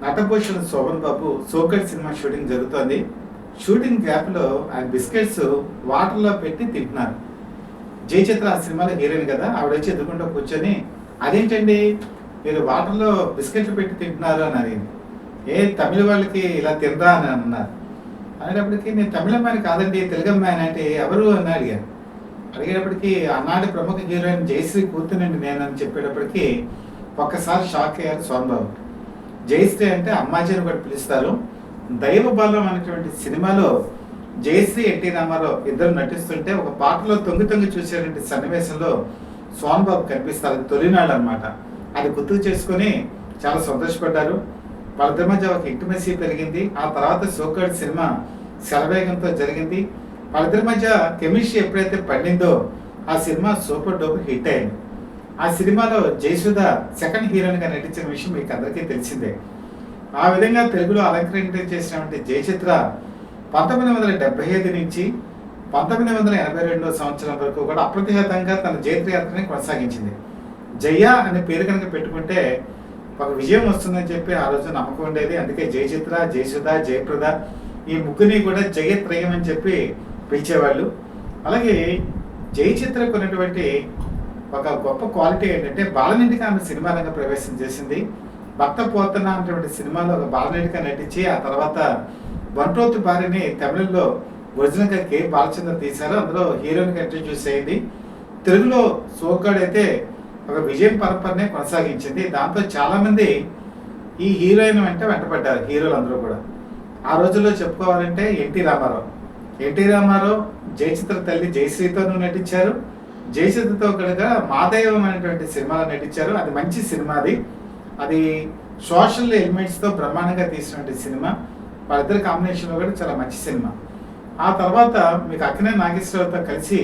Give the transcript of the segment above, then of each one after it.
నటభూషణ్ శోభన్ బాబు సోకట్ cinema shooting జరుగుతోంది. Shooting గ్యాప్లో ఆయన బిస్కెట్స్ వాటర్లో పెట్టి తింటున్నారు. జయచిత్ర ఆ సినిమాలో హీరోయిన్ కదా, ఆవిడ వచ్చి ఎదుర్కొంటూ కూర్చొని అదేంటండి మీరు వాటర్లో బిస్కెట్లు పెట్టి తింటున్నారు అని అడిగింది. తమిళ వాళ్ళకి ఇలా తినరా అని అన్నారు. అనేటప్పటికీ నేను తమిళ అమ్మాయిని కాదండి తెలుగు అమ్మాయిని అంటే ఎవరు అని అడిగాను. అడిగేటప్పటికి ఆనాటి ప్రముఖ హీరోయిన్ జయశ్రీ కూతునండి నేను అని చెప్పేటప్పటికి ఒక్కసారి షాక్ అయ్యారు సోమన్ బాబు. జయశ్రీ అంటే అమ్మాజీ అని కూడా పిలుస్తారు. దైవ బలం అనేటువంటి సినిమాలో జయశ్రీ ఎన్టీ రామారావు ఇద్దరు నటిస్తుంటే ఒక పాటలో తొంగి తొంగి చూసేటువంటి సన్నివేశంలో సోమన్ బాబు కనిపిస్తారు. తొలినాళ్ళు అనమాట. అది గుర్తు చేసుకొని చాలా సంతోషపడ్డారు. వాళ్ళిద్దరి మధ్య ఒక ఇంటిమసీ పెరిగింది. ఆ తర్వాత సోకట్ సినిమా శరవేగంతో జరిగింది. వాళ్ళిద్దరి మధ్య కెమిస్ట్రీ ఎప్పుడైతే పండిందో ఆ సినిమా సూపర్ డూపర్ హిట్ అయింది. ఆ సినిమాలో జయసుధ సెకండ్ హీరోయిన్ గా నటించిన విషయం మీకు అందరికీ తెలిసిందే. ఆ విధంగా తెలుగులో అలంకరణ చేసినటువంటి జయచిత్ర 1975 నుంచి 1982 సంవత్సరం వరకు కూడా అప్రతిహతంగా తన జైత్రయాత్రని కొనసాగించింది. జయ అనే పేరు కనుక పెట్టుకుంటే ఒక విజయం వస్తుందని చెప్పి ఆ రోజు నమ్మకం ఉండేది. అందుకే జయచిత్ర, జయసుధ, జయప్రద ఈ ముగ్గురిని కూడా జయత్రయం అని చెప్పి పిలిచేవాళ్ళు. అలాగే జయచిత్రకు ఉన్నటువంటి ఒక గొప్ప క్వాలిటీ ఏంటంటే బాలనటిగా ఆమె సినిమా రంగ ప్రవేశం చేసింది. భక్త పోతన అనేటువంటి సినిమాలో ఒక బాలనటిగా నటించి ఆ తర్వాత వంటోతు భార్యని తమిళంలో ఒరిజినల్గా కె బాలచంద్ర తీశారు. అందులో హీరోయిన్గా ఇంట్రడ్యూస్ అయింది. తెలుగులో సోగ్గాడ్ అయితే ఒక విజయం పరంపరనే కొనసాగించింది. దాంతో చాలామంది ఈ హీరోయిన్ వెంటపడ్డారు హీరోలు అందరూ కూడా. ఆ రోజుల్లో చెప్పుకోవాలంటే ఎన్టీ రామారావు జయచిత్ర తల్లి జయశ్రీతోనూ నటించారు. జయచిత్రతో కూడా మాదైవం అనేటువంటి సినిమాలో నటించారు. అది మంచి సినిమా. అది సోషల్ ఎలిమెంట్స్తో బ్రహ్మాండంగా తీసినటువంటి సినిమా. వాళ్ళిద్దరి కాంబినేషన్లో కూడా చాలా మంచి సినిమా. ఆ తర్వాత మీకు అక్కినే నాగేశ్వరరావుతో కలిసి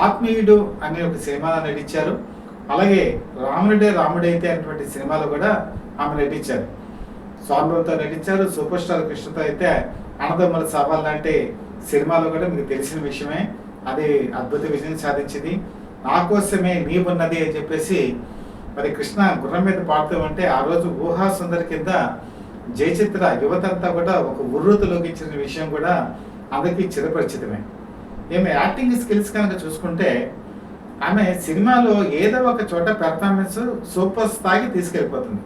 ఆత్మీయుడు అనే ఒక సినిమాలో నటించారు. అలాగే రాముడైతే అనేటువంటి సినిమాలో కూడా ఆమె నటించారు. స్వామితో నటించారు. సూపర్ స్టార్ కృష్ణతో అయితే అన్నదమ్ముల సవాల్ లాంటి సినిమాలో కూడా మీకు తెలిసిన విషయమే. అది అద్భుత విజయం సాధించింది. నా కోసమే నీ ఉన్నది అని చెప్పేసి మరి కృష్ణ గుర్రం మీద పాడుతూ ఉంటే ఆ రోజు ఊహా సుందరి కింద జయచిత్ర యువతంతా కూడా ఒక ఉర్రూతలోకించిన విషయం కూడా అందరికీ చిరపరిచితమే. ఈమె యాక్టింగ్ స్కిల్స్ కనుక చూసుకుంటే ఆమె సినిమాలో ఏదో ఒక చోట పెర్ఫార్మెన్స్ సూపర్ స్థాయికి తీసుకెళ్ళిపోతుంది.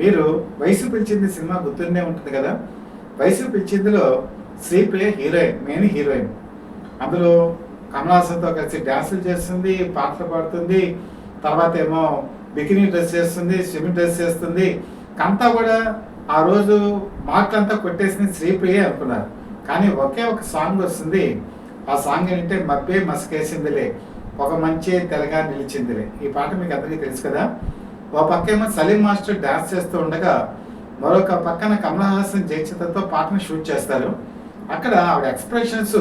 మీరు వయసు పిలిచింది సినిమా గుర్తుండే ఉంటుంది కదా. వయసు పిలిచిందిలో శ్రీప్రియ మెయిన్ హీరోయిన్. అందులో కమల్ హాసన్తో కలిసి డ్యాన్సులు చేస్తుంది, పాటలు పాడుతుంది, తర్వాత ఏమో బికినీ డ్రెస్ చేస్తుంది, స్విమ్మింగ్ డ్రెస్ చేస్తుంది. అంతా కూడా ఆ రోజు మాటలంతా కొట్టేసింది శ్రీప్రియ అనుకున్నారు. కానీ ఒకే ఒక సాంగ్ వస్తుంది. ఆ సాంగ్ ఏంటంటే మబ్బే మసకేసిందిలే ఒక మంచి తెలగా నిలిచిందిలే. ఈ పాట మీకు అందరికీ తెలుసు కదా. ఓ పక్కేమో సలీం మాస్టర్ డ్యాన్స్ చేస్తూ ఉండగా మరొక పక్కన కమల్ హాసన్ జయచిత్రతో పాటను షూట్ చేస్తారు. అక్కడ ఆవిడ ఎక్స్ప్రెషన్స్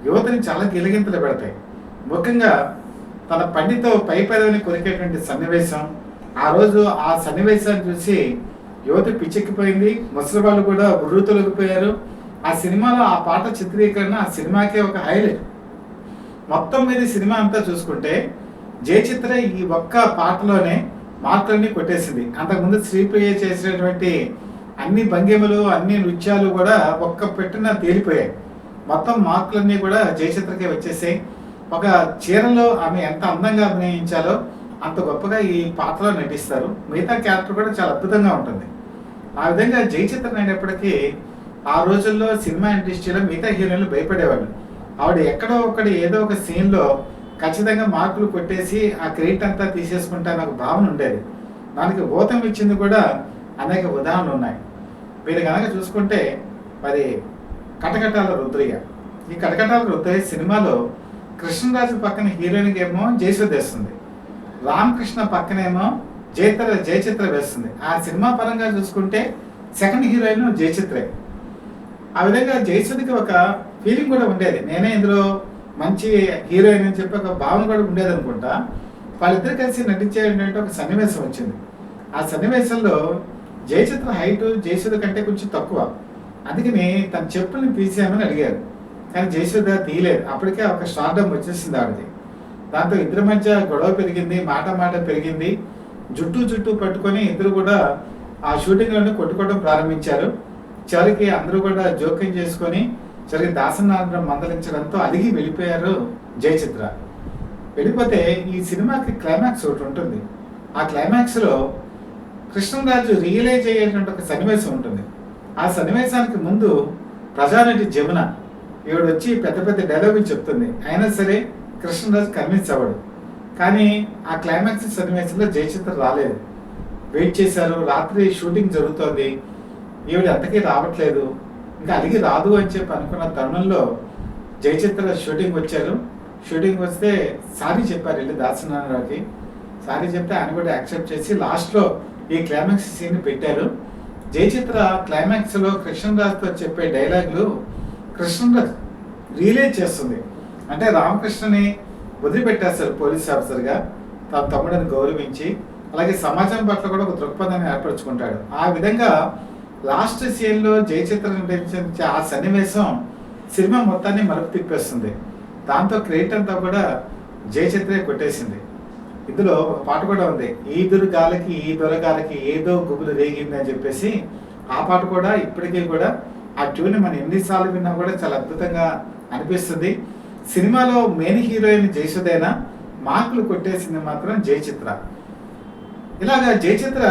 యువతని చాలా గిలిగింతలు పెడతాయి. ముఖ్యంగా తన పండితో పై పెదవిని కొరికేటువంటి సన్నివేశం. ఆ రోజు ఆ సన్నివేశాన్ని చూసి యువత పిచ్చెక్కిపోయింది. ముసలి వాళ్ళు కూడా ఉర్రూతొలగిపోయారు. ఆ సినిమాలో ఆ పాట చిత్రీకరణ ఆ సినిమాకే ఒక హైలైట్. మొత్తం మీద సినిమా అంతా చూసుకుంటే జయచిత్ర ఈ ఒక్క పాటలోనే మార్కులన్నీ కొట్టేసింది. అంతకుముందు శ్రీప్రియ చేసినటువంటి అన్ని భంగిమలు అన్ని నృత్యాలు కూడా ఒక్క పెట్టిన తేలిపోయాయి. మొత్తం మార్కులన్నీ కూడా జయచిత్రకే వచ్చేసాయి. ఒక చీరలో ఆమె ఎంత అందంగా అభినయించాలో అంత గొప్పగా ఈ పాటలో నటిస్తారు. మిగతా క్యారెక్టర్ కూడా చాలా అద్భుతంగా ఉంటుంది. ఆ విధంగా జయచిత్ర అనేటప్పటికీ ఆ రోజుల్లో సినిమా ఇండస్ట్రీలో మిగతా హీరోయిన్లు భయపడేవాళ్ళు. ఆవిడ ఎక్కడో ఒకటి ఏదో ఒక సీన్లో ఖచ్చితంగా మార్కులు కొట్టేసి ఆ క్రెడిట్ అంతా తీసేసుకుంటానని ఒక భావన ఉండేది. దానికి ఊతం ఇచ్చింది కూడా అనేక ఉదాహరణలు ఉన్నాయి. మీరు కనుక చూసుకుంటే మరి కటకటాల రుద్రయ్య. ఈ కటకటాల రుద్రయ్య సినిమాలో కృష్ణరాజు పక్కన హీరోయిన్కి ఏమో జయసుధ వేస్తుంది, రామకృష్ణ పక్కనేమో జయచిత్ర వేస్తుంది. ఆ సినిమా పరంగా చూసుకుంటే సెకండ్ హీరోయిన్ జయచిత్రే. ఆ విధంగా జయసుధకి ఒక ఫీలింగ్ కూడా ఉండేది, నేనే ఇందులో మంచి హీరోయిన్ అని చెప్పి ఒక భావన కూడా ఉండేది అనుకుంటా. వాళ్ళిద్దరు కలిసి నటించేటంటే ఒక సన్నివేశం వచ్చింది. ఆ సన్నివేశంలో జయచిత్ర హైట్ జయసుధ కంటే కొంచెం తక్కువ. అందుకని తన చెప్పుల్ని తీసేయమని అడిగారు. కానీ జయసుధ తీయలేదు. అప్పటికే ఒక స్టార్డమ్ వచ్చేసింది ఆవిడది. దాంతో ఇద్దరి మధ్య గొడవ పెరిగింది, మాట పెరిగింది. జుట్టు పట్టుకొని ఇద్దరు కూడా ఆ షూటింగ్లోనే కొట్టుకోవడం ప్రారంభించారు. చివరికి అందరూ కూడా జోక్యం చేసుకొని చివరికి దాసనారాయణ మందలించడంతో అలిగి వెళ్ళిపోయారు జయచిత్ర. వెళ్ళిపోతే ఈ సినిమాకి క్లైమాక్స్ ఒకటి ఉంటుంది. ఆ క్లైమాక్స్లో కృష్ణరాజు రియలైజ్ అయ్యేటువంటి ఒక సన్నివేశం ఉంటుంది. ఆ సన్నివేశానికి ముందు ప్రజానటి జమున ఈవిడ వచ్చి పెద్ద పెద్ద డైలాగులు చెప్తుంది. అయినా సరే కృష్ణరాజు కన్విన్స్ అవ్వడు. కానీ ఆ క్లైమాక్స్ సన్నివేశంలో జయచిత్ర రాలేదు. వెయిట్ చేశారు. రాత్రి షూటింగ్ జరుగుతోంది. ఈవిడ ఎంతకీ రావట్లేదు. ఇంకా అలిగి రాదు అని చెప్పి అనుకున్న తరుణంలో జయచిత్ర షూటింగ్ వచ్చారు. షూటింగ్ వస్తే సారీ చెప్పారు వెళ్ళి దాసనారాయణరావుకి. సారీ చెప్తే ఆయన కూడా యాక్సెప్ట్ చేసి లాస్ట్లో ఈ క్లైమాక్స్ సీన్ పెట్టారు. జయచిత్ర క్లైమాక్స్లో కృష్ణరాజుతో చెప్పే డైలాగులు కృష్ణరాజు రియలైజ్ చేస్తుంది. అంటే రామకృష్ణని వదిలిపెట్టేస్తారు పోలీస్ ఆఫీసర్గా, తన తమ్ముడిని గౌరవించి, అలాగే సమాజం పట్ల కూడా ఒక దృక్పథాన్ని ఏర్పరచుకుంటాడు. ఆ విధంగా లాస్ట్ సీన్లో జయచిత్ర నటించే ఆ సన్నివేశం సినిమా మొత్తాన్ని మలుపు తిప్పేస్తుంది. దాంతో క్రెడిట్ అంతా కూడా జయచిత్రే కొట్టేసింది. ఇందులో ఒక పాట కూడా ఉంది, ఈదురు గాలికి ఈ దొరగాలకి ఏదో గుబులు రేగింది అని చెప్పేసి. ఆ పాట కూడా ఇప్పటికీ కూడా ఆ ట్యూన్ మనం ఎన్నిసార్లు విన్నా కూడా చాలా అద్భుతంగా అనిపిస్తుంది. సినిమాలో మెయిన్ హీరోయిన్ జయసుధైనా మార్కులు కొట్టేసింది మాత్రం జయచిత్ర. ఇలాగా జయచిత్ర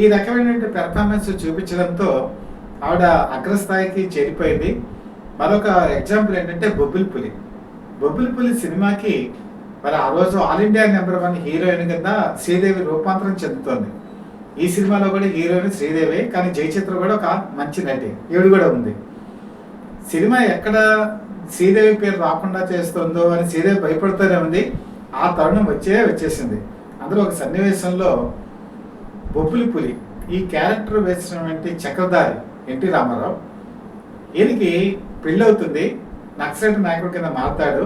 ఈ రకమైన పెర్ఫార్మెన్స్ చూపించడంతో ఆవిడ అగ్రస్థాయికి చేరిపోయింది. మరొక ఎగ్జాంపుల్ ఏంటంటే బొబ్బిలి పులి. బొబ్బిలి పులి సినిమాకి మరి ఆ రోజు ఆల్ ఇండియా నెంబర్ 1 హీరోయిన్ కింద శ్రీదేవి రూపాంతరం చెందుతోంది. ఈ సినిమాలో కూడా హీరోయిన్ శ్రీదేవి, కానీ జయచిత్ర కూడా ఒక మంచి నటి, ఈవిడ కూడా ఉంది. సినిమా ఎక్కడ శ్రీదేవి పేరు రాకుండా చేస్తుందో అని శ్రీదేవి భయపడుతూనే ఉంది. ఆ తరుణం వచ్చేసింది. అందులో ఒక సన్నివేశంలో బొబ్బిలి పులి ఈ క్యారెక్టర్ వేసినటువంటి చక్రధారి ఎన్టీ రామారావు, ఈయనకి పెళ్ళవుతుంది, నక్సలైట్ నాయకుడి కింద మారుతాడు.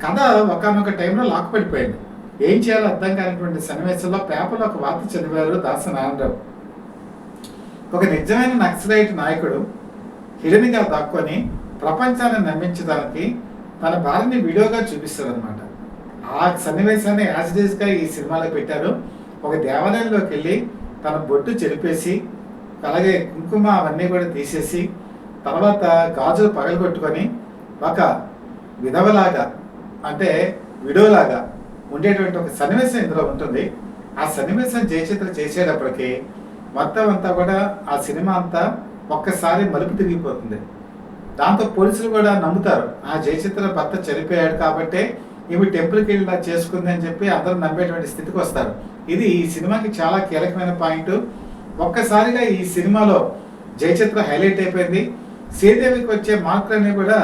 కథ ఒకనొక టైంలో లాక్ పడిపోయింది. ఏం చేయాలో అర్థం కానిటువంటి సన్నివేశంలో పేపర్లో ఒక వార్త చదివారు దాసనారాయణరావు. ఒక నిజమైన నక్సలైట్ నాయకుడు హిడెన్గా దాక్కొని ప్రపంచాన్ని నమ్మించడానికి తన భార్యని వీడియోగా చూపిస్తారు అనమాట. ఆ సన్నివేశాన్ని యాజిడేజ్గా ఈ సినిమాలో పెట్టారు. ఒక దేవాలయంలోకి వెళ్ళి తన బొట్టు చెరిపేసి, అలాగే కుంకుమ అవన్నీ కూడా తీసేసి, తర్వాత గాజులు పగలగొట్టుకొని ఒక విధవలాగా అంటే విడోలాగా ఉండేటువంటి ఒక సన్నివేశం ఇందులో ఉంటుంది. ఆ సన్నివేశం జయచిత్ర చేసేటప్పటికి మొత్తం అంతా కూడా ఆ సినిమా అంతా ఒక్కసారి మలుపు తిరిగిపోతుంది. దాంతో పోలీసులు కూడా నమ్ముతారు, ఆ జయచిత్ర భర్త చనిపోయాడు కాబట్టే ఈమె టెంపుల్కి వెళ్ళి చేసుకుంది అని చెప్పి అందరూ నమ్మేటువంటి స్థితికి వస్తారు. ఇది ఈ సినిమాకి చాలా కీలకమైన పాయింట్. ఒక్కసారిగా ఈ సినిమాలో జయచిత్ర హైలైట్ అయిపోయింది. శ్రీదేవికి వచ్చే మార్కులన్నీ కూడా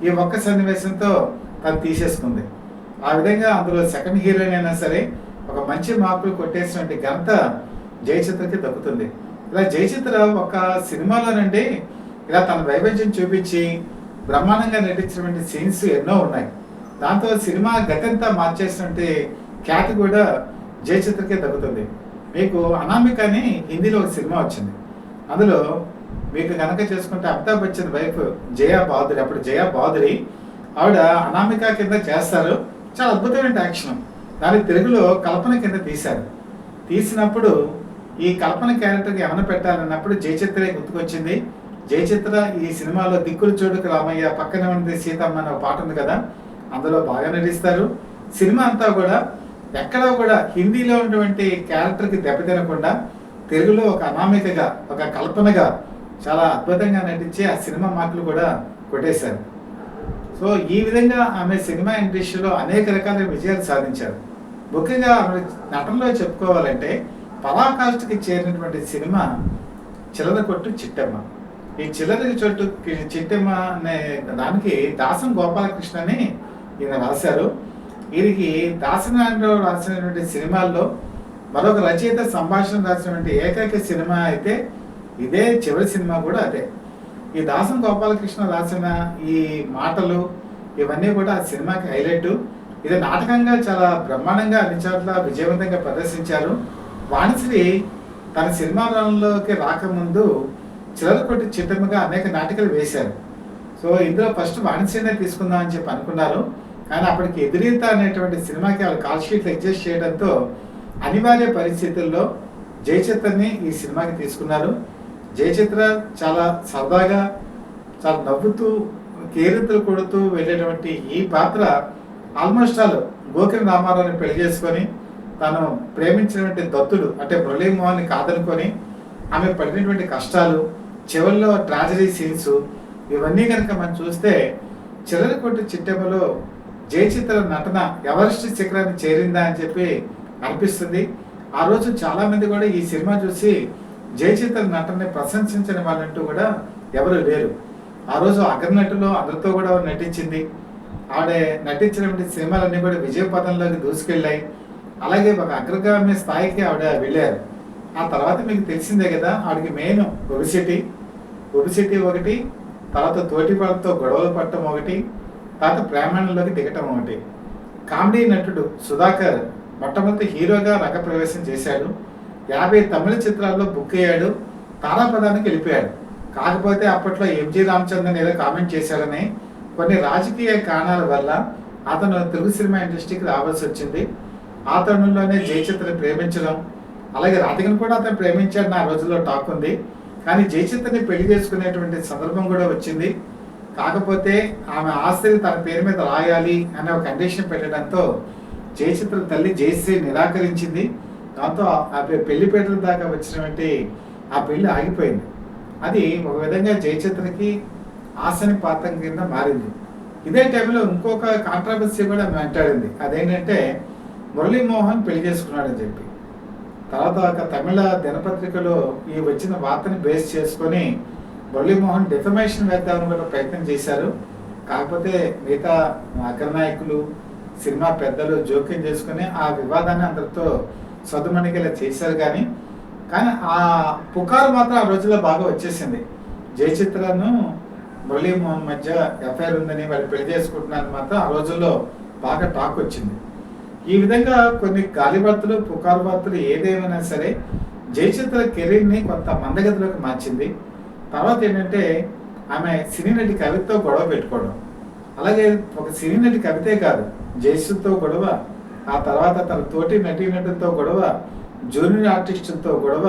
ఈ ఒక్క సన్నివేశంతో తను తీసేసుకుంది. ఆ విధంగా అందులో సెకండ్ హీరోయిన్ అయినా సరే ఒక మంచి మార్కులు కొట్టేసినటువంటి ఘనత జయచిత్రకి దక్కుతుంది. ఇలా జయచిత్ర ఒక సినిమాలోనండి ఇలా తన వైవిధ్యం చూపించి బ్రహ్మాండంగా నటించినటువంటి సీన్స్ ఎన్నో ఉన్నాయి. దాంతో సినిమా గతంతా మార్చేసినటువంటి ఖ్యాతి కూడా జయచిత్రకే దక్కుతుంది. మీకు అనామిక అని హిందీలో ఒక సినిమా వచ్చింది. అందులో మీకు కనుక చేసుకుంటే అమితాబ్ బచ్చన్ వైఫ్ జయా బాదురి, అప్పుడు జయా బాదురి ఆవిడ అనామిక కింద చేస్తారు. చాలా అద్భుతమైన యాక్షన్. దాని తెలుగులో కల్పన కింద తీశారు. తీసినప్పుడు ఈ కల్పన క్యారెక్టర్కి ఏమైనా పెట్టాలన్నప్పుడు జయచిత్రే గుర్తుకొచ్చింది. జయచిత్ర ఈ సినిమాలో దిక్కులు చూడుకు రామయ్య పక్కనే ఉంది సీతమ్మ అనే పాట ఉంది కదా, అందులో బాగా నటిస్తారు. సినిమా అంతా కూడా ఎక్కడా కూడా హిందీలో ఉన్నటువంటి క్యారెక్టర్కి దెబ్బతినకుండా తెలుగులో ఒక అనామికగా ఒక కల్పనగా చాలా అద్భుతంగా నటించి ఆ సినిమా మార్కులు కూడా కొట్టేశారు. సో ఈ విధంగా ఆమె సినిమా ఇండస్ట్రీలో అనేక రకాల విజయాలు సాధించారు. ముఖ్యంగా ఆమె నటనలో చెప్పుకోవాలంటే పరాకాష్ఠకి చేరినటువంటి సినిమా చిల్లర కొట్టు చిట్టమ్మ. ఈ చిల్లర చోటు చిట్టమ్మ అనే దానికి దాసం గోపాలకృష్ణ అని ఈయన రాశారు. వీరికి దాసనారాయణరావు రాసినటువంటి సినిమాల్లో మరొక రచయిత సంభాషణ రాసినటువంటి ఏకైక సినిమా అయితే ఇదే చివరి సినిమా కూడా అదే. ఈ దాసం గోపాలకృష్ణ రాసిన ఈ మాటలు ఇవన్నీ కూడా ఆ సినిమాకి హైలైట్. ఇది నాటకంగా చాలా బ్రహ్మాండంగా అన్ని చోట్ల విజయవంతంగా ప్రదర్శించారు. వాణిశ్రీ తన సినిమా రంగంలోకి రాకముందు చిల్లర కొట్టి చిట్టమ్మగా అనేక నాటకాలు వేశారు. సో ఇందులో ఫస్ట్ వాణిశ్రీనే తీసుకుందాం అని చెప్పి అనుకున్నారు. కానీ అప్పటికి ఎదురీత అనేటువంటి సినిమాకి వాళ్ళు కాల్ షీట్లు అడ్జస్ట్ చేయడంతో అనివార్య పరిస్థితుల్లో జయచిత్రని ఈ సినిమాకి తీసుకున్నారు. జయచిత్ర చాలా సరదాగా, చాలా నవ్వుతూ, కేరింతలు కొడుతూ వెళ్ళేటువంటి ఈ పాత్ర ఆల్మోస్ట్ ఆల్ గోకిని రామారావుని పెళ్లి చేసుకొని తను ప్రేమించినటువంటి దత్తుడు అంటే మురళీమోహన్ని కాదనుకొని ఆమె పడినటువంటి కష్టాలు, చివరిలో ట్రాజడీ సీన్స్, ఇవన్నీ కనుక మనం చూస్తే చిల్లరకొట్టు చిట్టెమ్మలో జయచిత్ర నటన ఎవరెస్ట్ శిఖరాన్ని చేరిందా అని చెప్పి అనిపిస్తుంది. ఆ రోజు చాలామంది కూడా ఈ సినిమా చూసి జయచిత్ర నటనని ప్రశంసించని వాళ్ళంటూ కూడా ఎవరు లేరు. ఆ రోజు అగ్రనటులో అందరితో కూడా నటించింది. ఆవిడ నటించినటువంటి సినిమాలన్నీ కూడా విజయపథంలోకి దూసుకెళ్ళాయి. అలాగే ఒక అగ్రగామి స్థాయికి ఆవిడ వెళ్ళారు. ఆ తర్వాత మీకు తెలిసిందే కదా, ఆవిడకి మెయిన్ ఒబిసిటీ ఒకటి, తర్వాత తోటి వాళ్ళతో గొడవలు పడటం ఒకటి, తర్వాత ప్రేమాణంలోకి దిగటం ఒకటి. కామెడీ నటుడు సుధాకర్ మొట్టమొదటి హీరోగా రంగప్రవేశం చేశాడు. 50 తమిళ చిత్రాల్లో బుక్ అయ్యాడు. తారాపదానికి వెళ్ళిపోయాడు. కాకపోతే అప్పట్లో ఎంజి రామచంద్రన్ ఏదో కామెంట్ చేశాడని కొన్ని రాజకీయ కారణాల వల్ల అతను తెలుగు సినిమా ఇండస్ట్రీకి రావాల్సి వచ్చింది. ఆ తరుణంలోనే జయచిత్రని ప్రేమించడం, అలాగే రాధికను కూడా అతను ప్రేమించాడు ఆ రోజుల్లో టాక్ ఉంది. కానీ జయచిత్రని పెళ్లి చేసుకునేటువంటి సందర్భం కూడా వచ్చింది. కాకపోతే ఆమె ఆస్తిని తన పేరు మీద రాయాలి అనే ఒక కండిషన్ పెట్టడంతో జయచిత్ర తల్లి జయశ్రీ నిరాకరించింది. దాంతో ఆ పెళ్లిపేటల దాకా వచ్చినటువంటి ఆ పెళ్లి ఆగిపోయింది. అది ఒక విధంగా జయచిత్రకి ఆశని పాత్రం కింద మారింది. ఇదే టైంలో ఇంకొక కాంట్రవర్సీ కూడా మాట్లాడింది. అదేంటంటే మురళీమోహన్ పెళ్లి చేసుకున్నాడని చెప్పి. తర్వాత ఒక తమిళ దినపత్రికలో ఈ వచ్చిన వార్తని బేస్ చేసుకొని మురళీమోహన్ డిఫమేషన్ వేద్దామని కూడా ప్రయత్నం చేశారు. కాకపోతే మిగతా అగ్రనాయకులు, సినిమా పెద్దలు జోక్యం చేసుకుని ఆ వివాదాన్ని అందరితో సదుమణిగేలా చేశారు. కానీ ఆ పుకారు మాత్రం ఆ రోజుల్లో బాగా వచ్చేసింది. జయచిత్రను మురళీమోహన్ మధ్య ఎఫ్ఐఆర్ ఉందని వాళ్ళు పెళ్లి చేసుకుంటున్నారని మాత్రం ఆ రోజుల్లో బాగా టాక్ వచ్చింది. ఈ విధంగా కొన్ని గాలివార్తలు, పుకారు వార్తలు ఏదేమైనా సరే జయచిత్ర కెరీర్ని కొంత మందగతిలోకి మార్చింది. తర్వాత ఏంటంటే ఆమె సినీ నటి కవితతో గొడవ పెట్టుకోవడం, అలాగే ఒక సినీ నటి కవితే కాదు జయసుతో గొడవ, ఆ తర్వాత తన తోటి నటీనటులతో గొడవ, జూనియర్ ఆర్టిస్టులతో గొడవ.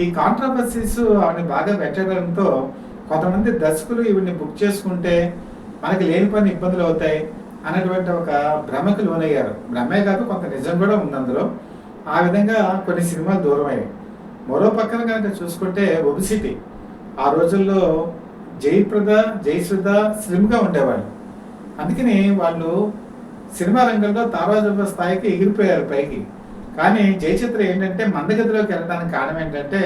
ఈ కాంట్రవర్సీస్ ఆమెను బాగా పెట్టడంతో కొంతమంది దర్శకులు ఈవిడ్ని బుక్ చేసుకుంటే మనకి లేని పని ఇబ్బందులు అవుతాయి అనేటువంటి ఒక భ్రమకు లోనయ్యారు. భ్రమే కాదు, కొంత నిజం కూడా ఉంది అందులో. ఆ విధంగా కొన్ని సినిమాలు దూరం అయ్యాయి. మరో పక్కన కనుక చూసుకుంటే ఒబిసిటీ, ఆ రోజుల్లో జయప్రద, జయసుధ స్లిమ్గా ఉండేవాళ్ళు. అందుకని వాళ్ళు సినిమా రంగంలో తారాజుల స్థాయికి ఎగిరిపోయారు పైకి. కానీ జయచిత్ర ఏంటంటే మందగతిలోకి వెళ్ళడానికి కారణం ఏంటంటే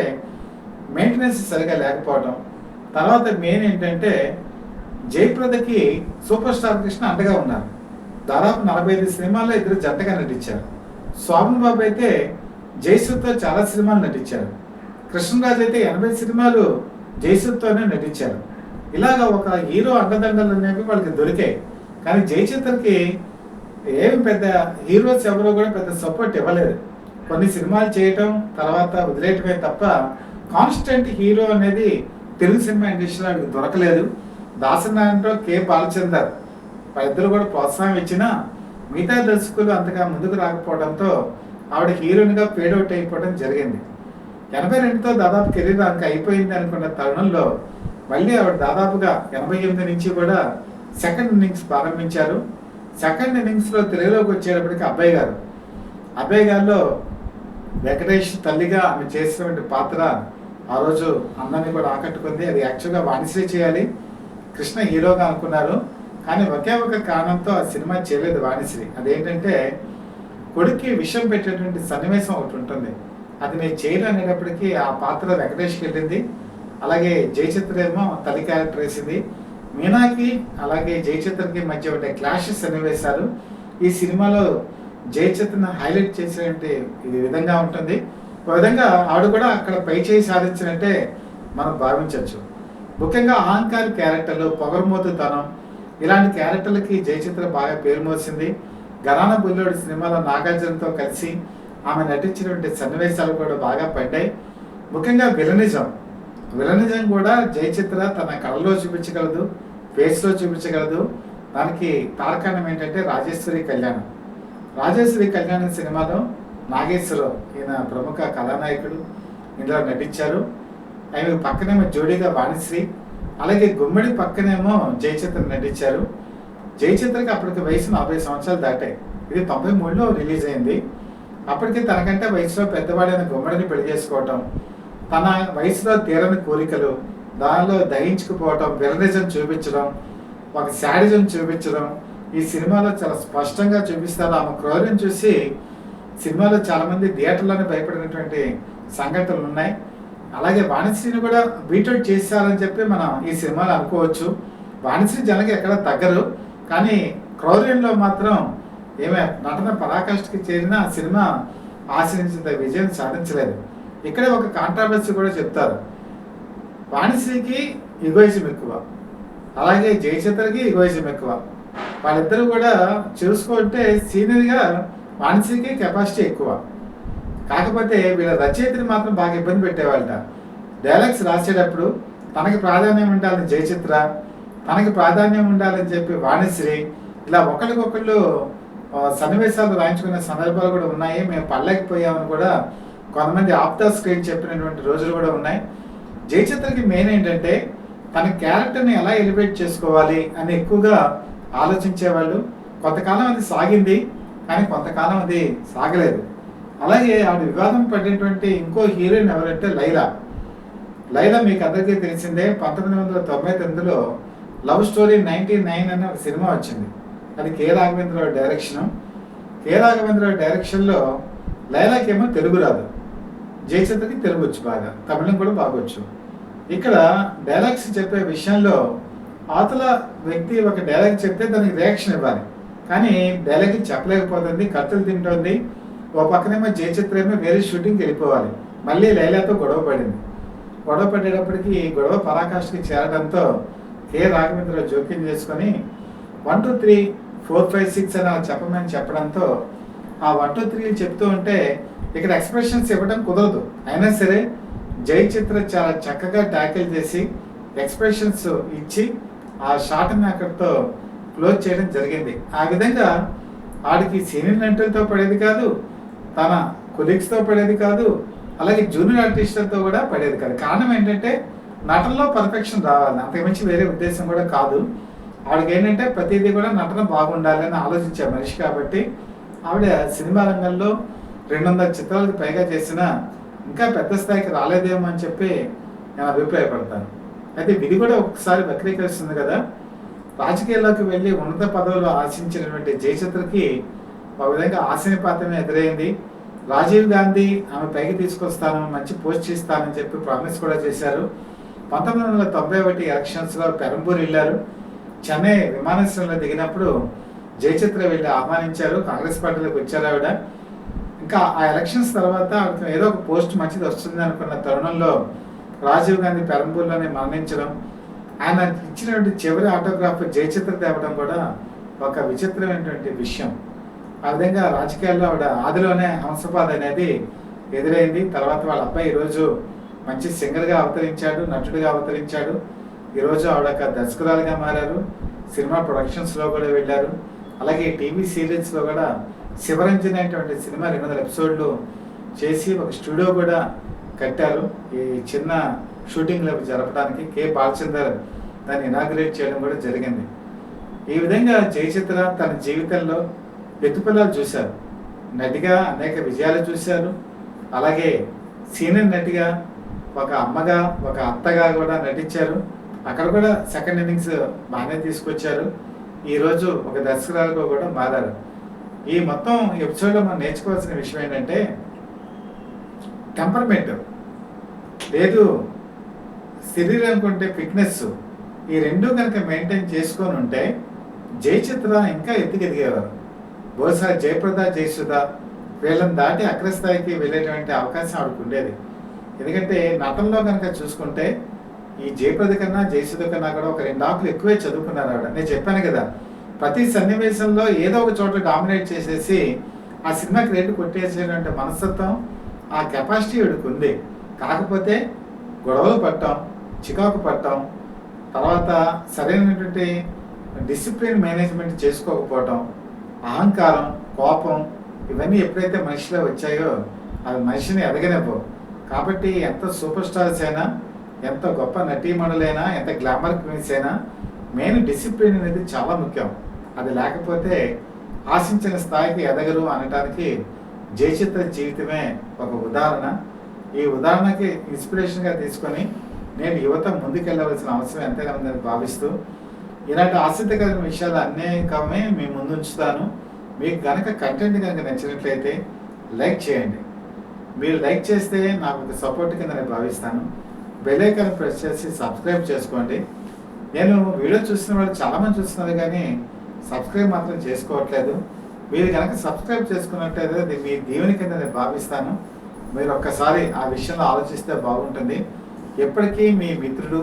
మెయింటెనెన్స్ సరిగా లేకపోవడం. తర్వాత మెయిన్ ఏంటంటే జయప్రదకి సూపర్ స్టార్ కృష్ణ అండగా ఉన్నారు. దాదాపు 45 సినిమాల్లో ఇద్దరు జంటగా నటించారు. శోభన్ బాబు అయితే జయసుతో చాలా సినిమాలు నటించారు. కృష్ణరాజు అయితే 80 సినిమాలు జయసుతోనే నటించారు. ఇలాగా ఒక హీరో అండదండలు అనేవి వాళ్ళకి దొరికాయి. కానీ జయచిత్రకి ఏమి పెద్ద హీరోస్ ఎవరో కూడా పెద్ద సపోర్ట్ ఇవ్వలేదు. కొన్ని సినిమాలు చేయటం, తర్వాత వదిలేయటమే తప్ప కాన్స్టెంట్ హీరో అనేది తెలుగు సినిమా ఇండస్ట్రీలో ఆవిడకి దొరకలేదు. దాసనారాయణరావు, కె బాలచందర్ ఇద్దరు కూడా ప్రోత్సాహం ఇచ్చినా మిగతా దర్శకులు అంతగా ముందుకు రాకపోవడంతో ఆవిడ హీరోయిన్గా ఫేడౌట్ అయిపోవడం జరిగింది. 82తో దాదాపు కెరీర్ అంక అయిపోయింది అనుకున్న తరుణంలో మళ్ళీ ఆవిడ దాదాపుగా 88 నుంచి కూడా సెకండ్ ఇన్నింగ్స్ ప్రారంభించారు. సెకండ్ ఇన్నింగ్స్లో తెలుగులోకి వచ్చేటప్పటికి అబ్బాయి గారిలో వెంకటేష్ తల్లిగా ఆమె చేసినటువంటి పాత్ర ఆ రోజు అందరినీ కూడా ఆకట్టుకుంది. అది యాక్చువల్గా వాణిశ్రీ చేయాలి, కృష్ణ హీరోగా అనుకున్నారు. కానీ ఒకే ఒక కారణంతో ఆ సినిమా చేయలేదు వాణిశ్రీ. అదేంటంటే కొడుక్కి విషం పెట్టేటువంటి సన్నివేశం ఒకటి ఉంటుంది. అది నేను చేయను అనేటప్పటికీ ఆ పాత్ర వెంకటేష్కి వెళ్ళింది. అలాగే జయచిత్ర ఏమో తల్లి క్యారెక్టర్ వేసింది. మీనాకి అలాగే జయచిత్రకి మధ్య ఉండే క్లాషెస్ సన్నివేశాలు ఈ సినిమాలో జయచిత్రను హైలైట్ చేసేటువంటి ఇది విధంగా ఉంటుంది. ఒక విధంగా ఆవిడ కూడా అక్కడ పై చేయి సాధించినట్టే మనం భావించవచ్చు. ముఖ్యంగా అహంకారి క్యారెక్టర్లు, పొగరుమోతుతనం, ఇలాంటి క్యారెక్టర్లకి జయచిత్ర బాగా పేరు మోసింది. గరానా బుల్లోడి సినిమాలో నాగార్జునతో కలిసి ఆమె నటించినటువంటి సన్నివేశాలు కూడా బాగా పడ్డాయి. ముఖ్యంగా విలనిజం కూడా జయచిత్ర తన కళలో చూపించగలదు, ఫేస్లో చూపించగలదు. దానికి తార్కాణం ఏంటంటే రాజేశ్వరి కళ్యాణం సినిమాలో నాగేశ్వరరావు, ఈయన ప్రముఖ కథానాయకుడు, ఇందులో నటించారు. ఆయన పక్కనేమో జోడీగా వాణిశ్రీ, అలాగే గుమ్మడి పక్కనేమో జయచిత్ర నటించారు. జయచిత్రకి అప్పటికి వయసు 40 సంవత్సరాలు దాటాయి. ఇది 93లో రిలీజ్ అయింది. అప్పటికి తనకంటే వయసులో పెద్దవాడైన గుమ్మడిని పెళ్లి చేసుకోవటం, తన వయసులో తీరని కోరికలు, దానిలో దహించుకుపోవటం, విలనిజం చూపించడం, ఒక శాడిజం చూపించడం ఈ సినిమాలో చాలా స్పష్టంగా చూపిస్తారు. ఆమె క్రౌర్యం చూసి సినిమాలో చాలామంది థియేటర్లోనే భయపడినటువంటి సంఘటనలు ఉన్నాయి. అలాగే వాణిశ్రీని కూడా బీటౌట్ చేశారని చెప్పి మనం ఈ సినిమాలో అనుకోవచ్చు. వాణిశ్రీ జనకి ఎక్కడ తగ్గరు, కానీ క్రౌర్యంలో మాత్రం ఏమే నటన పరాకాష్ఠకి చేరిన సినిమా ఆశ్రయించిన విజయం సాధించలేదు. ఇక్కడే ఒక కాంట్రావర్సీ కూడా చెప్తారు. వాణిశ్రీకి ఈగోయిజం ఎక్కువ, అలాగే జయచిత్రకి ఈగోయిజం ఎక్కువ. వాళ్ళిద్దరూ కూడా చూసుకుంటే సీనియర్గా వాణిశ్రీకి కెపాసిటీ ఎక్కువ. కాకపోతే వీళ్ళ రచయితని మాత్రం బాగా ఇబ్బంది పెట్టేవాళ్ళట. డైలాగ్స్ రాసేటప్పుడు తనకి ప్రాధాన్యం ఉండాలని జయచిత్ర, తనకి ప్రాధాన్యం ఉండాలని చెప్పి వాణిశ్రీ, ఇలా ఒకరికొకళ్ళు సన్నివేశాలు రాయించుకునే సందర్భాలు కూడా ఉన్నాయి. మేము పడలేకపోయామని కూడా కొంతమంది ఆఫ్ ద స్క్రీన్ చెప్పినటువంటి రోజులు కూడా ఉన్నాయి. జయచిత్రకి మెయిన్ ఏంటంటే తన క్యారెక్టర్ని ఎలా ఎలివేట్ చేసుకోవాలి అని ఎక్కువగా ఆలోచించేవాళ్ళు. కొంతకాలం అది సాగింది, కానీ కొంతకాలం అది సాగలేదు. అలాగే ఆవిడ వివాదం పడినటువంటి ఇంకో హీరోయిన్ ఎవరంటే లైలా. లైలా మీకు అందరికీ తెలిసిందే. 1999లో లవ్ స్టోరీ 99 అనే ఒక సినిమా వచ్చింది. అది K Raghavendra Rao direction. K Raghavendra Rao డైరెక్షన్లో లైలాకేమో తెలుగు రాదు, జయచిత్రకి తెలుగు వచ్చు బాగా, తమిళం కూడా బాగొచ్చు. ఇక్కడ డైలాగ్స్ చెప్పే విషయంలో అవతల వ్యక్తి ఒక డైలాగ్ చెప్తే దానికి రియాక్షన్ ఇవ్వాలి, కానీ డైలాగ్ చెప్పలేకపోతుంది, కత్తులు తింటుంది. ఓ పక్కనేమో జయచిత్ర ఏమో వేరే షూటింగ్కి వెళ్ళిపోవాలి. మళ్ళీ లైలాతో గొడవ పడింది. గొడవ పడేటప్పటికి గొడవ పరాకాష్ఠకి చేరడంతో కె రాఘవేంద్రరావు జోక్యం చేసుకొని 1 2 3 4 5 6 అని అలా చెప్పమని చెప్పడంతో ఆ 1 2 3 చెప్తూ ఉంటే ఇక్కడ ఎక్స్ప్రెషన్స్ ఇవ్వడం కుదరదు. అయినా సరే జయచిత్ర చాలా చక్కగా ట్యాకిల్ చేసి ఎక్స్ప్రెషన్స్ ఇచ్చి ఆ షాట్ని అక్కడితో క్లోజ్ చేయడం జరిగింది. ఆ విధంగా ఆడికి సీనియర్ నటులతో పడేది కాదు, తన కొలీగ్స్తో పడేది కాదు, అలాగే జూనియర్ ఆర్టిస్టులతో కూడా పడేది కాదు. కారణం ఏంటంటే నటనలో పర్ఫెక్షన్ రావాలి, అంతకుమించి వేరే ఉద్దేశం కూడా కాదు. ఆవిడకి ఏంటంటే ప్రతిదీ కూడా నటన బాగుండాలి అని ఆలోచించే మనిషి కాబట్టి ఆవిడ సినిమా రంగంలో 200 చిత్రాలకు పైగా చేసిన ఇంకా పెద్ద స్థాయికి రాలేదేమో అని చెప్పి నేను అభిప్రాయపడతాను. అయితే ఇది కూడా ఒకసారి వక్రీకరిస్తుంది కదా. రాజకీయాల్లోకి వెళ్ళి ఉన్నత పదవులు ఆశించినటువంటి జయచిత్రకి ఒక విధంగా ఆశీనిపాతమే ఎదురైంది. రాజీవ్ గాంధీ ఆమె పైకి తీసుకొస్తాను, మంచి పోస్ట్ ఇస్తానని చెప్పి ప్రామిస్ కూడా చేశారు. 1991 ఎలక్షన్స్లో పెరంబూర్ వెళ్ళారు. చెన్నై విమానాశ్రయంలో దిగినప్పుడు జయచిత్ర వెళ్ళి ఆహ్వానించారు. కాంగ్రెస్ పార్టీలోకి వచ్చారు ఆవిడ. ఇంకా ఆ ఎలక్షన్స్ తర్వాత ఆవిడకి ఏదో ఒక పోస్ట్ మంచిది వస్తుంది అనుకున్న తరుణంలో రాజీవ్ గాంధీ పెరంబూర్లోనే మరణించడం, ఆయన ఇచ్చినటువంటి చివరి ఆటోగ్రాఫ్ జయచిత్ర తేవడం కూడా ఒక విచిత్రమైనటువంటి విషయం. ఆ విధంగా రాజకీయాల్లో ఆవిడ ఆదిలోనే హంసపాద అనేది ఎదురైంది. తర్వాత వాళ్ళ అబ్బాయి ఈరోజు మంచి సింగర్గా అవతరించాడు, నటుడిగా అవతరించాడు. ఈరోజు ఆవిడ ఒక దర్శకురాలుగా మారారు. సినిమా ప్రొడక్షన్స్లో కూడా వెళ్ళారు. అలాగే టీవీ సీరియల్స్లో కూడా శివరంజన్ అనేటువంటి సినిమా 200 ఎపిసోడ్లు చేసి ఒక స్టూడియో కూడా కట్టారు. ఈ చిన్న షూటింగ్లు జరపడానికి కె బాలచందర్ దాన్ని ఇనాగ్రేట్ చేయడం కూడా జరిగింది. ఈ విధంగా జయచిత్ర తన జీవితంలో ఎత్తుపల్లాలు చూశారు. నటిగా అనేక విజయాలు చూశారు. అలాగే సీనియర్ నటిగా, ఒక అమ్మగా, ఒక అత్తగా కూడా నటించారు. అక్కడ కూడా సెకండ్ ఇన్నింగ్స్ బాగానే తీసుకొచ్చారు. ఈరోజు ఒక దర్శకురాలుగా కూడా మారారు. ఈ మొత్తం ఎపిసోడ్లో మనం నేర్చుకోవాల్సిన విషయం ఏంటంటే టెంపర్మెంట్ లేదు, శరీరం కొంటే ఫిట్నెస్, ఈ రెండు కనుక మెయింటైన్ చేసుకొని ఉంటే జయచిత్ర ఇంకా ఎదిగేవారు. బహుశా జయప్రద, జయసుధ వీళ్ళని దాటి అగ్రస్థాయికి వెళ్ళేటువంటి అవకాశం ఆవిడకు ఉండేది. ఎందుకంటే నటనలో కనుక చూసుకుంటే ఈ జయప్రద కన్నా జయసుధ కన్నా కూడా ఒక 2 ఆకులు ఎక్కువే చదువుకున్నారు ఆవిడ. నేను చెప్పాను కదా, ప్రతి సన్నివేశంలో ఏదో ఒక చోట డామినేట్ చేసేసి ఆ సినిమాకి రేటు కొట్టేసేటువంటి మనస్తత్వం, ఆ కెపాసిటీ ఆవిడకు ఉంది. కాకపోతే గొడవలు పడటం, చికాకు పడటం, తర్వాత సరైనటువంటి డిసిప్లిన్ మేనేజ్మెంట్ చేసుకోకపోవటం, అహంకారం, కోపం ఇవన్నీ ఎప్పుడైతే మనిషిలో వచ్చాయో అవి మనిషిని ఎదగనివ్వవు. కాబట్టి ఎంత సూపర్ స్టార్స్ అయినా, ఎంత గొప్ప నటీమణులైనా, ఎంత గ్లామర్ క్వీన్స్ అయినా మెయిన్ డిసిప్లిన్ అనేది చాలా ముఖ్యం. అది లేకపోతే ఆశించిన స్థాయికి ఎదగరు అనటానికి జయచిత్ర జీవితమే ఒక ఉదాహరణ. ఈ ఉదాహరణకి ఇన్స్పిరేషన్గా తీసుకొని నేను యువత ముందుకెళ్ళవలసిన అవసరం ఎంతైనా ఉందని భావిస్తూ ఇలాంటి ఆసక్తికరమైన విషయాలు అనేకమే మీ ముందు ఉంచుతాను. మీకు కనుక కంటెంట్ కనుక నచ్చినట్లయితే లైక్ చేయండి. మీరు లైక్ చేస్తే నాకు ఒక సపోర్ట్ కింద నేను భావిస్తాను. బెల్ ఐకాన్ ప్రెస్ చేసి సబ్స్క్రైబ్ చేసుకోండి. నేను వీడియో చూస్తున్న వాళ్ళు చాలామంది చూస్తున్నారు కానీ సబ్స్క్రైబ్ మాత్రం చేసుకోవట్లేదు. మీరు కనుక సబ్స్క్రైబ్ చేసుకున్నట్లయితే అది మీ దీవెన కింద నేను భావిస్తాను. మీరు ఒక్కసారి ఆ విషయంలో ఆలోచిస్తే బాగుంటుంది. ఎప్పటికీ మీ మిత్రుడు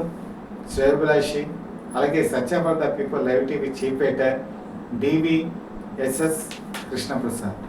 శ్రేయోభిలాషి, అలాగే Satya for the people live TV chief editor DVSS Krishnaprasad.